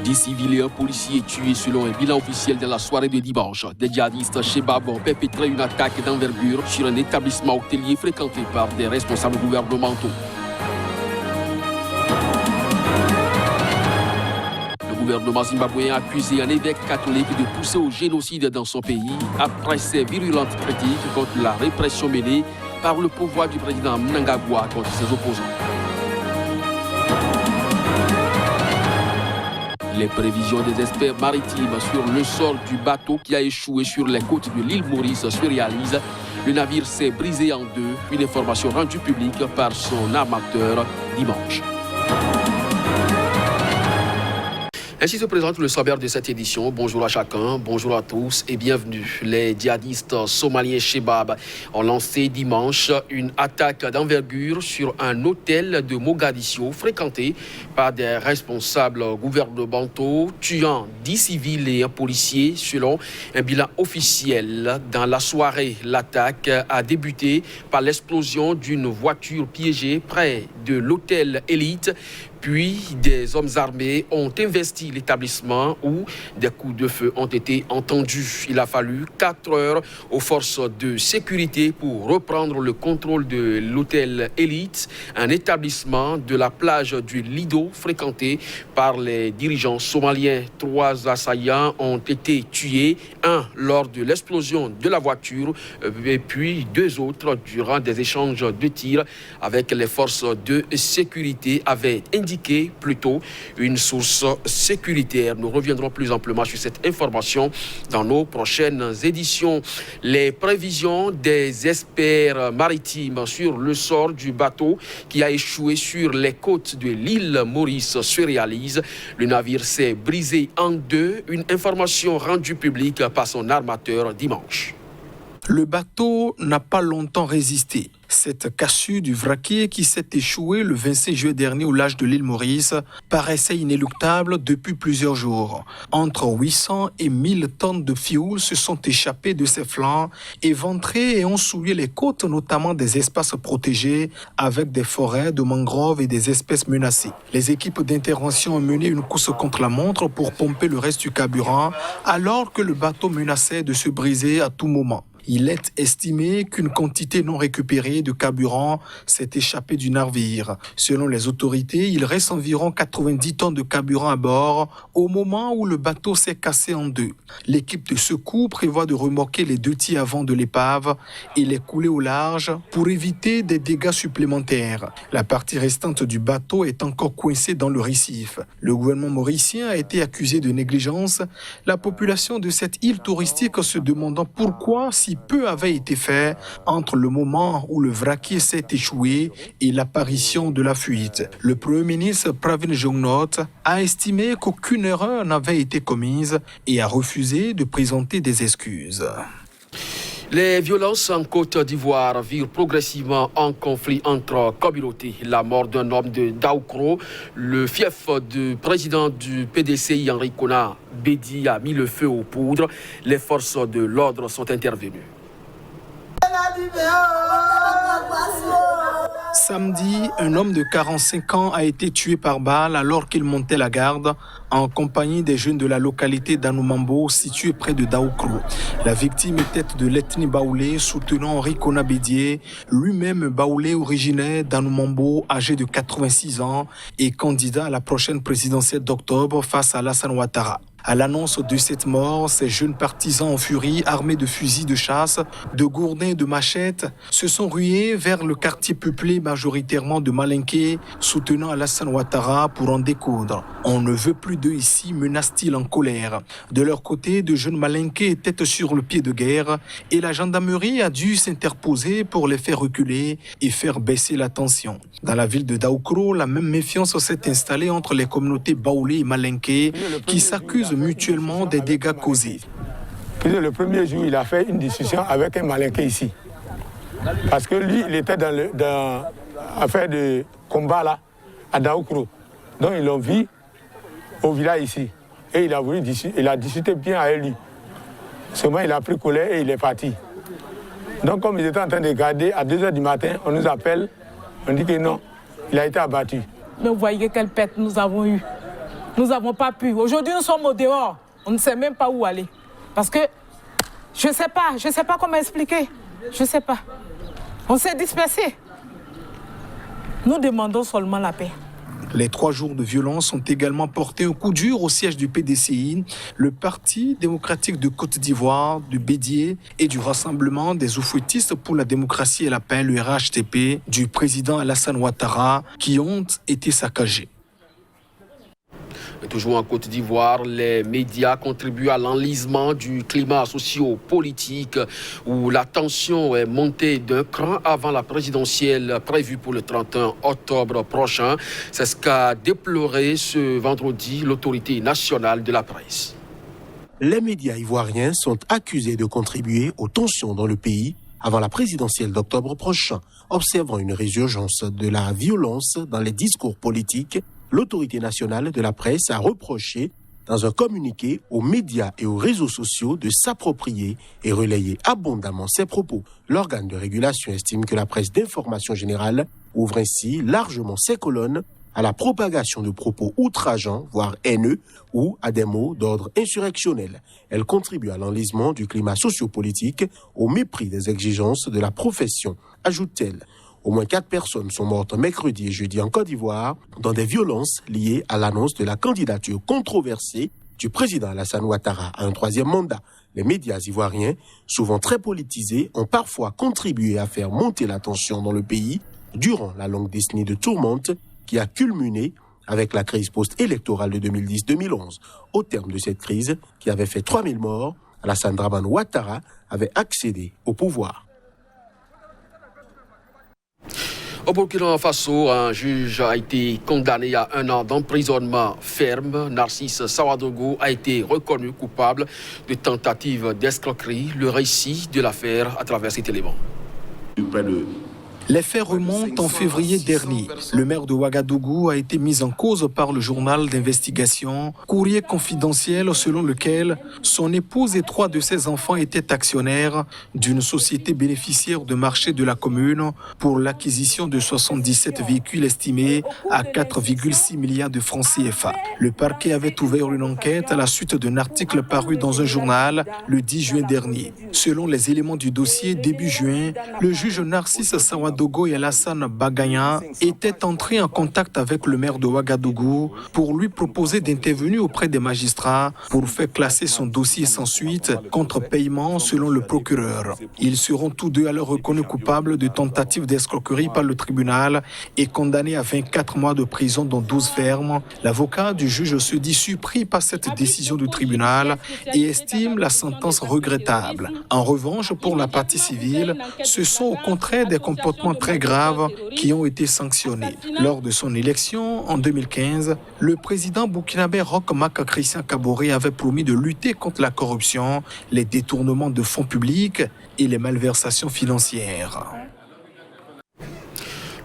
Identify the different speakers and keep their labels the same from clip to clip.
Speaker 1: 10 civils et un policier tués selon un bilan officiel de la soirée de dimanche. Des djihadistes Chebab ont perpétré une attaque d'envergure sur un établissement hôtelier fréquenté par des responsables gouvernementaux. Le gouvernement zimbabwéen a accusé un évêque catholique de pousser au génocide dans son pays après ses virulentes critiques contre la répression menée par le pouvoir du président Mnangagwa contre ses opposants. Les prévisions des experts maritimes sur le sort du bateau qui a échoué sur les côtes de l'île Maurice se réalisent. Le navire s'est brisé en deux, une information rendue publique par son armateur dimanche. Ainsi se présente le sommaire de cette édition. Bonjour à chacun, bonjour à tous et bienvenue. Les djihadistes somaliens Chebab ont lancé dimanche une attaque d'envergure sur un hôtel de Mogadiscio fréquenté par des responsables gouvernementaux, tuant 10 civils et un policier selon un bilan officiel. Dans la soirée, l'attaque a débuté par l'explosion d'une voiture piégée près de l'hôtel Elite. Puis, des hommes armés ont investi l'établissement où des coups de feu ont été entendus. Il a fallu 4 heures aux forces de sécurité pour reprendre le contrôle de l'hôtel Elite, un établissement de la plage du Lido fréquenté par les dirigeants somaliens. 3 assaillants ont été tués, un lors de l'explosion de la voiture et puis 2 autres durant des échanges de tirs avec les forces de sécurité, avaient indiqué plutôt une source sécuritaire. Nous reviendrons plus amplement sur cette information dans nos prochaines éditions. Les prévisions des experts maritimes sur le sort du bateau qui a échoué sur les côtes de l'île Maurice se réalisent. Le navire s'est brisé en deux, une information rendue publique par son armateur dimanche.
Speaker 2: Le bateau n'a pas longtemps résisté. Cette cassure du vraquier qui s'est échoué le 26 juillet dernier au large de l'île Maurice paraissait inéluctable depuis plusieurs jours. Entre 800 et 1000 tonnes de fioul se sont échappées de ses flancs, éventrées et ont souillé les côtes, notamment des espaces protégés avec des forêts de mangroves et des espèces menacées. Les équipes d'intervention ont mené une course contre la montre pour pomper le reste du carburant alors que le bateau menaçait de se briser à tout moment. Il est estimé qu'une quantité non récupérée de carburant s'est échappée du navire. Selon les autorités, il reste environ 90 tonnes de carburant à bord au moment où le bateau s'est cassé en deux. L'équipe de secours prévoit de remorquer les 2 tiers avant de l'épave et les couler au large pour éviter des dégâts supplémentaires. La partie restante du bateau est encore coincée dans le récif. Le gouvernement mauricien a été accusé de négligence. La population de cette île touristique se demandant pourquoi si peu avait été fait entre le moment où le vraquier s'est échoué et l'apparition de la fuite. Le Premier ministre Pravin Jugnauth a estimé qu'aucune erreur n'avait été commise et a refusé de présenter des excuses.
Speaker 1: Les violences en Côte d'Ivoire virent progressivement en conflit entre communautés. La mort d'un homme de Daoukro, le fief du président du PDCI, Henri Konan Bédi, a mis le feu aux poudres. Les forces de l'ordre sont intervenues.
Speaker 2: Samedi, un homme de 45 ans a été tué par balle alors qu'il montait la garde en compagnie des jeunes de la localité d'Anoumambo située près de Daoukro. La victime était de l'ethnie baoulé soutenant Henri Konan Bédié, lui-même baoulé originaire d'Anoumambo, âgé de 86 ans et candidat à la prochaine présidentielle d'octobre face à Alassane Ouattara. À l'annonce de cette mort, ces jeunes partisans en furie, armés de fusils de chasse, de gourdins et de machettes, se sont rués vers le quartier peuplé majoritairement de Malinké, soutenant Alassane Ouattara pour en découdre. On ne veut plus d'eux ici, menace-t-il en colère. De leur côté, de jeunes Malinké étaient sur le pied de guerre et la gendarmerie a dû s'interposer pour les faire reculer et faire baisser la tension. Dans la ville de Daoukro, la même méfiance s'est installée entre les communautés baoulé et Malinké qui s'accusent mutuellement des dégâts causés.
Speaker 3: Le premier jour, il a fait une discussion avec un Malinké ici. Parce que lui, il était dans l'affaire de combat là, à Daoukro. Donc ils l'ont vu au village ici. Et il a discuté bien avec lui. Seulement, il a pris colère et il est parti. Donc comme ils étaient en train de garder, à 2h du matin, on nous appelle, on dit que non, il a été abattu.
Speaker 4: Mais vous voyez quelle perte nous avons eue. Nous n'avons pas pu. Aujourd'hui, nous sommes au dehors. On ne sait même pas où aller. Parce que je ne sais pas comment expliquer. Je ne sais pas. On s'est dispersés. Nous demandons seulement la paix.
Speaker 2: Les 3 jours de violence ont également porté un coup dur au siège du PDCI, le Parti démocratique de Côte d'Ivoire, du Bédier et du Rassemblement des Oufouettistes pour la démocratie et la paix, le RHTP, du président Alassane Ouattara, qui ont été saccagés.
Speaker 1: Toujours en Côte d'Ivoire, les médias contribuent à l'enlisement du climat socio-politique où la tension est montée d'un cran avant la présidentielle prévue pour le 31 octobre prochain. C'est ce qu'a déploré ce vendredi l'autorité nationale de la presse.
Speaker 5: Les médias ivoiriens sont accusés de contribuer aux tensions dans le pays avant la présidentielle d'octobre prochain. Observant une résurgence de la violence dans les discours politiques, l'autorité nationale de la presse a reproché dans un communiqué aux médias et aux réseaux sociaux de s'approprier et relayer abondamment ces propos. L'organe de régulation estime que la presse d'information générale ouvre ainsi largement ses colonnes à la propagation de propos outrageants, voire haineux, ou à des mots d'ordre insurrectionnel. Elle contribue à l'enlisement du climat sociopolitique au mépris des exigences de la profession, ajoute-t-elle. Au moins 4 personnes sont mortes mercredi et jeudi en Côte d'Ivoire dans des violences liées à l'annonce de la candidature controversée du président Alassane Ouattara à un 3e mandat. Les médias ivoiriens, souvent très politisés, ont parfois contribué à faire monter la tension dans le pays durant la longue décennie de tourmente qui a culminé avec la crise post-électorale de 2010-2011. Au terme de cette crise, qui avait fait 3000 morts, Alassane Dramane Ouattara avait accédé au pouvoir.
Speaker 1: Au Burkina Faso, un juge a été condamné à 1 an d'emprisonnement ferme. Narcisse Sawadogo a été reconnu coupable de tentative d'escroquerie. Le récit de l'affaire à travers cet élément.
Speaker 2: Les faits remontent en février dernier. Le maire de Ouagadougou a été mis en cause par le journal d'investigation Courrier confidentiel selon lequel son épouse et 3 de ses enfants étaient actionnaires d'une société bénéficiaire de marché de la commune pour l'acquisition de 77 véhicules estimés à 4,6 milliards de francs CFA. Le parquet avait ouvert une enquête à la suite d'un article paru dans un journal le 10 juin dernier. Selon les éléments du dossier, début juin, le juge Narcisse Sawadogo et Alassane Bagaya étaient entrés en contact avec le maire de Ouagadougou pour lui proposer d'intervenir auprès des magistrats pour faire classer son dossier sans suite contre paiement selon le procureur. Ils seront tous deux alors reconnus coupables de tentative d'escroquerie par le tribunal et condamnés à 24 mois de prison dont 12 fermes. L'avocat du juge se dit surpris par cette décision du tribunal et estime la sentence regrettable. En revanche, pour la partie civile, ce sont au contraire des comportements très graves qui ont été sanctionnés. Lors de son élection en 2015, le président burkinabé Roch Marc Christian Kaboré avait promis de lutter contre la corruption, les détournements de fonds publics et les malversations financières.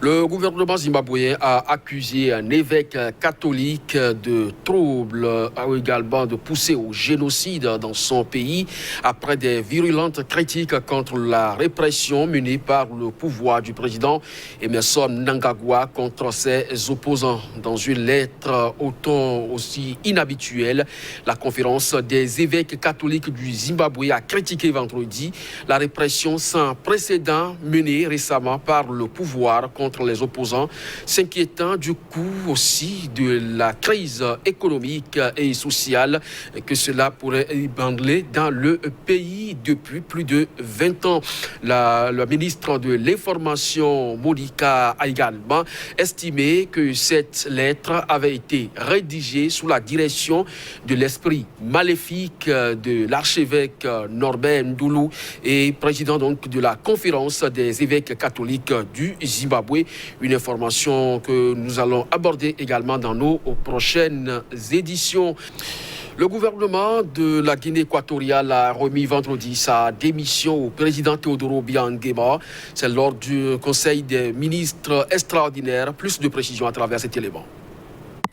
Speaker 1: Le gouvernement zimbabwéen a accusé un évêque catholique de troubles, également de pousser au génocide dans son pays après des virulentes critiques contre la répression menée par le pouvoir du président Emmerson Mnangagwa contre ses opposants. Dans une lettre au ton aussi inhabituel, la conférence des évêques catholiques du Zimbabwe a critiqué vendredi la répression sans précédent menée récemment par le pouvoir contre les opposants, s'inquiétant du coup aussi de la crise économique et sociale que cela pourrait ébranler dans le pays depuis plus de 20 ans. La ministre de l'Information, Monica, a également estimé que cette lettre avait été rédigée sous la direction de l'esprit maléfique de l'archevêque Norbert Ndulu et président donc de la conférence des évêques catholiques du Zimbabwe. Une information que nous allons aborder également dans nos prochaines éditions. Le gouvernement de la Guinée équatoriale a remis vendredi sa démission au président Teodoro Obiang Nguema. C'est lors du Conseil des ministres extraordinaires. Plus de précisions à travers cet élément.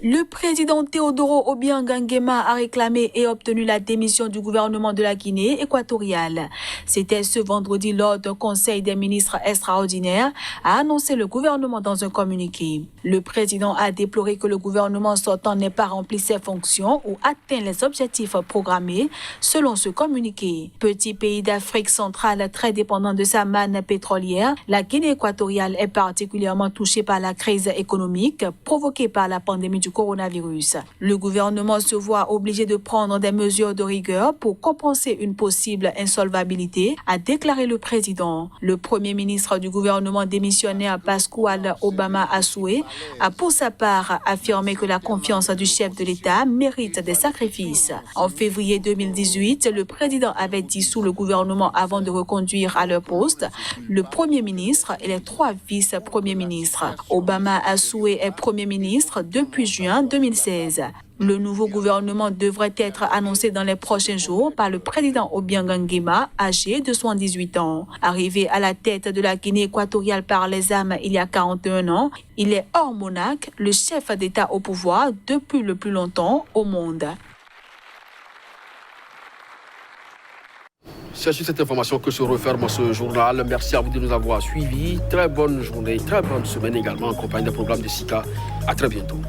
Speaker 6: Le président Teodoro Obiang Nguema a réclamé et obtenu la démission du gouvernement de la Guinée équatoriale. C'était ce vendredi lors d'un conseil des ministres extraordinaire, a annoncé le gouvernement dans un communiqué. Le président a déploré que le gouvernement sortant n'ait pas rempli ses fonctions ou atteint les objectifs programmés, selon ce communiqué. Petit pays d'Afrique centrale très dépendant de sa manne pétrolière, la Guinée équatoriale est particulièrement touchée par la crise économique provoquée par la pandémie du coronavirus. Le gouvernement se voit obligé de prendre des mesures de rigueur pour compenser une possible insolvabilité, a déclaré le président. Le premier ministre du gouvernement démissionnaire Pascual Obama Assoué a pour sa part affirmé que la confiance du chef de l'État mérite des sacrifices. En février 2018, le président avait dissous le gouvernement avant de reconduire à leur poste le premier ministre et les 3 vice-premiers ministres. Obama Assoué est premier ministre depuis juin 2016. Le nouveau gouvernement devrait être annoncé dans les prochains jours par le président Obiang Nguema, âgé de 78 ans. Arrivé à la tête de la Guinée équatoriale par les armes il y a 41 ans, il est hors monarque, le chef d'État au pouvoir depuis le plus longtemps au monde.
Speaker 1: C'est sur cette information que se referme ce journal. Merci à vous de nous avoir suivis. Très bonne journée, très bonne semaine également en compagnie des programmes de SICA. À très bientôt.